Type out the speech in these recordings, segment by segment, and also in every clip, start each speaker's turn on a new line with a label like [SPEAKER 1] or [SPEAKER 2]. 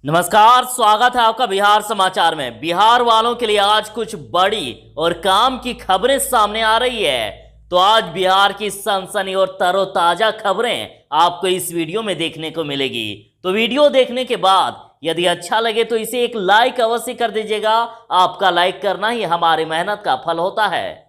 [SPEAKER 1] नमस्कार, स्वागत है आपका बिहार समाचार में। बिहार वालों के लिए आज कुछ बड़ी और काम की खबरें सामने आ रही है। तो आज बिहार की सनसनी और तरोताजा खबरें आपको इस वीडियो में देखने को मिलेगी। तो वीडियो देखने के बाद यदि अच्छा लगे तो इसे एक लाइक अवश्य कर दीजिएगा। आपका लाइक करना ही हमारी मेहनत का फल होता है।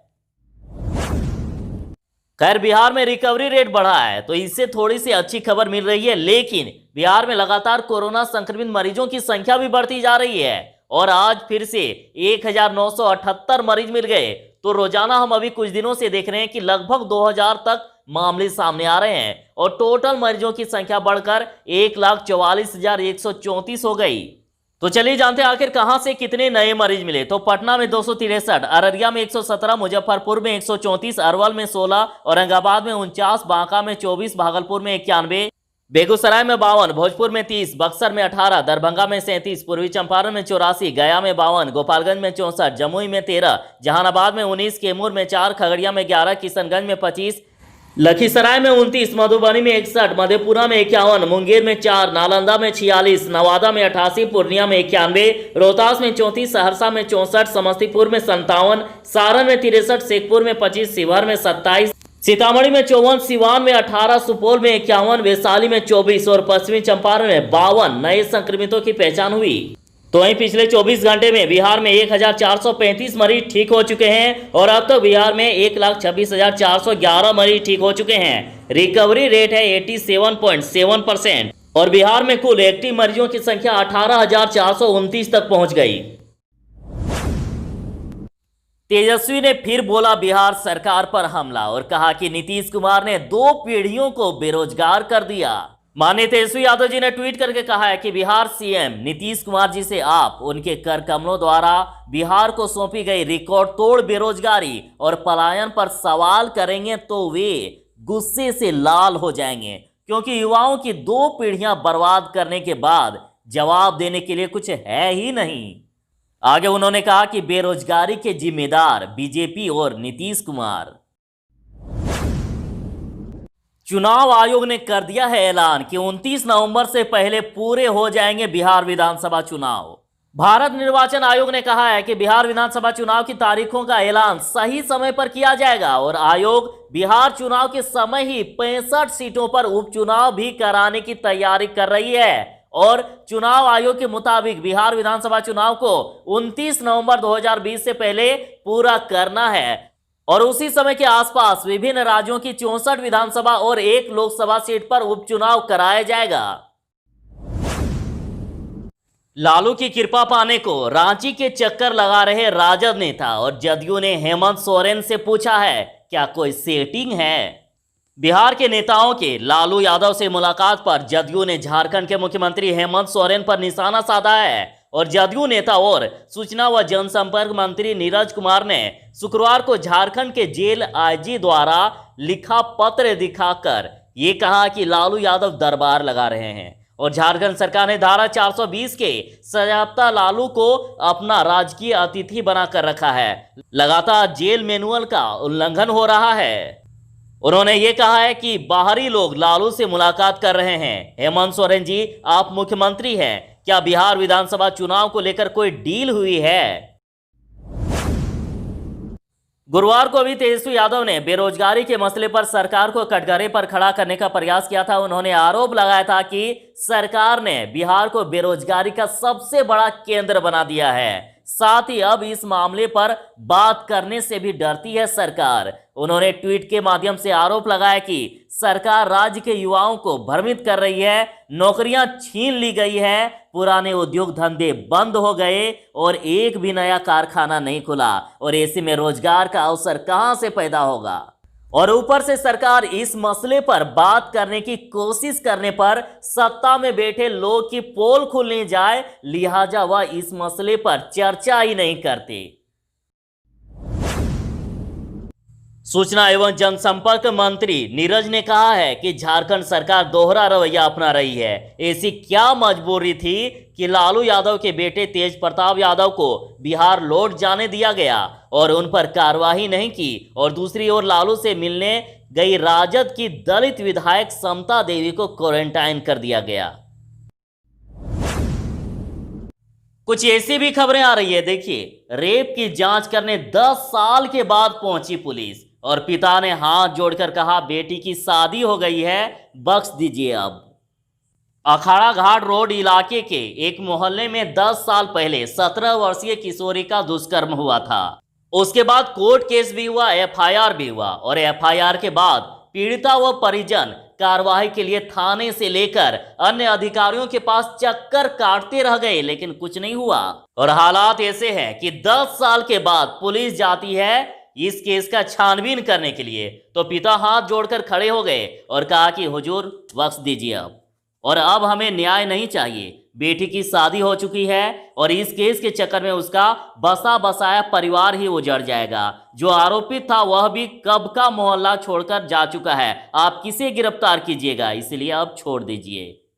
[SPEAKER 1] खैर, बिहार में रिकवरी रेट बढ़ा है तो इससे थोड़ी सी अच्छी खबर मिल रही है, लेकिन बिहार में लगातार कोरोना संक्रमित मरीजों की संख्या भी बढ़ती जा रही है और आज फिर से 1978 मरीज मिल गए। तो रोजाना हम अभी कुछ दिनों से देख रहे हैं कि लगभग 2000 तक मामले सामने आ रहे हैं और टोटल मरीजों की संख्या बढ़कर 1,44,134 हो गई। तो चलिए जानते हैं आखिर कहां से कितने नए मरीज मिले। तो पटना में 263, अररिया में 117, मुजफ्फरपुर में 134, अरवल में 16, औरंगाबाद में 49, बांका में 24, भागलपुर में 91, बेगूसराय में 52, भोजपुर में 30, बक्सर में 18, दरभंगा में 37, पूर्वी चंपारण में 84, गया में 52, गोपालगंज में 64, जमुई में 13, जहानाबाद में 19, कैमूर में 4, खगड़िया में 11, किशनगंज में 25, लखीसराय में 29, मधुबनी में 61, मधेपुरा में 51, मुंगेर में 4, नालंदा में 46, नवादा में 88, पूर्णिया में 91, रोहतास में 34, सहरसा में 64, समस्तीपुर में 57, सारण में 63, शेखपुर में 25, शिवहर में 27, सीतामढ़ी में 54, सिवान में 18, सुपौल में 51, वैशाली में 24 और पश्चिमी चंपारण में 52 नए संक्रमितों की पहचान हुई। तो वहीं पिछले 24 घंटे में बिहार में 1435 मरीज ठीक हो चुके हैं और अब तक बिहार में 1,26,411 मरीज ठीक हो चुके हैं। रिकवरी रेट है 87.7% और बिहार में कुल एक्टिव मरीजों की संख्या 18,429 तक पहुंच गई। तेजस्वी ने फिर बोला बिहार सरकार पर हमला और कहा कि नीतीश कुमार ने 2 पीढ़ियों को बेरोजगार कर दिया। माननीय तेजस्वी यादव जी ने ट्वीट करके कहा है कि बिहार सीएम नीतीश कुमार जी से आप उनके कर कमलों द्वारा बिहार को सौंपी गई रिकॉर्ड तोड़ बेरोजगारी और पलायन पर सवाल करेंगे तो वे गुस्से से लाल हो जाएंगे, क्योंकि युवाओं की 2 पीढ़ियां बर्बाद करने के बाद जवाब देने के लिए कुछ है ही नहीं। आगे उन्होंने कहा कि बेरोजगारी के जिम्मेदार बीजेपी और नीतीश कुमार। चुनाव आयोग ने कर दिया है ऐलान कि 29 नवंबर से पहले पूरे हो जाएंगे बिहार विधानसभा चुनाव। भारत निर्वाचन आयोग ने कहा है कि बिहार विधानसभा चुनाव की तारीखों का ऐलान सही समय पर किया जाएगा और आयोग बिहार चुनाव के समय ही 65 सीटों पर उपचुनाव भी कराने की तैयारी कर रही है और चुनाव आयोग के मुताबिक बिहार विधानसभा चुनाव को 29 नवंबर 2020 से पहले पूरा करना है और उसी समय के आसपास विभिन्न राज्यों की 64 विधानसभा और 1 लोकसभा सीट पर उपचुनाव कराया जाएगा। लालू की कृपा पाने को रांची के चक्कर लगा रहे राजद नेता और जदयू ने हेमंत सोरेन से पूछा है क्या कोई सेटिंग है। बिहार के नेताओं के लालू यादव से मुलाकात पर जदयू ने झारखंड के मुख्यमंत्री हेमंत सोरेन पर निशाना साधा है और जदयू नेता और सूचना व जनसंपर्क मंत्री नीरज कुमार ने शुक्रवार को झारखंड के जेल आईजी द्वारा लिखा पत्र दिखाकर ये कहा कि लालू यादव दरबार लगा रहे हैं और झारखंड सरकार ने धारा 420 के सजायाफ्ता लालू को अपना राजकीय अतिथि बनाकर रखा है। लगातार जेल मैनुअल का उल्लंघन हो रहा है। उन्होंने ये कहा है कि बाहरी लोग लालू से मुलाकात कर रहे हैं। हेमंत सोरेन जी, आप मुख्यमंत्री हैं, क्या बिहार विधानसभा चुनाव को लेकर कोई डील हुई है। गुरुवार को भी तेजस्वी यादव ने बेरोजगारी के मसले पर सरकार को कटघरे पर खड़ा करने का प्रयास किया था। उन्होंने आरोप लगाया था कि सरकार ने बिहार को बेरोजगारी का सबसे बड़ा केंद्र बना दिया है, साथ ही अब इस मामले पर बात करने से भी डरती है सरकार। उन्होंने ट्वीट के माध्यम से आरोप लगाया कि सरकार राज्य के युवाओं को भ्रमित कर रही है, नौकरियां छीन ली गई है, पुराने उद्योग धंधे बंद हो गए और एक भी नया कारखाना नहीं खुला और ऐसे में रोजगार का अवसर कहां से पैदा होगा। और ऊपर से सरकार इस मसले पर बात करने की कोशिश करने पर सत्ता में बैठे लोग की पोल खुलने जाए, लिहाजा वह इस मसले पर चर्चा ही नहीं करते। सूचना एवं जनसंपर्क मंत्री नीरज ने कहा है कि झारखंड सरकार दोहरा रवैया अपना रही है। ऐसी क्या मजबूरी थी कि लालू यादव के बेटे तेज प्रताप यादव को बिहार लौट जाने दिया गया और उन पर कार्रवाई नहीं की, और दूसरी ओर लालू से मिलने गई राजद की दलित विधायक समता देवी को क्वारंटाइन कर दिया गया। कुछ ऐसी भी खबरें आ रही है, देखिए। रेप की जांच करने 10 साल के बाद पहुंची पुलिस और पिता ने हाथ जोड़कर कहा बेटी की शादी हो गई है, बख्श दीजिए अब। अखाड़ा घाट रोड इलाके के एक मोहल्ले में 10 साल पहले 17 वर्षीय किशोरी का दुष्कर्म हुआ था। उसके बाद कोर्ट केस भी हुआ, एफआईआर भी हुआ और एफआईआर के बाद पीड़िता व परिजन कार्रवाई के लिए थाने से लेकर अन्य अधिकारियों के पास चक्कर काटते रह गए, लेकिन कुछ नहीं हुआ। और हालात ऐसे हैं कि 10 साल के बाद पुलिस जाती है इस केस का छानबीन करने के लिए, तो पिता हाथ जोड़कर खड़े हो गए और कहा कि हुजूर बख्श दीजिए अब, और अब हमें न्याय नहीं चाहिए। बेटी की शादी हो चुकी है और इस केस के चक्कर में उसका बसा बसाया परिवार ही उजड़ जाएगा। जो आरोपित था वह भी कब का मोहल्ला छोड़कर जा चुका है। आप किसे गिरफ्तार कीजिएगा, इसलिए अब छोड़ दीजिए।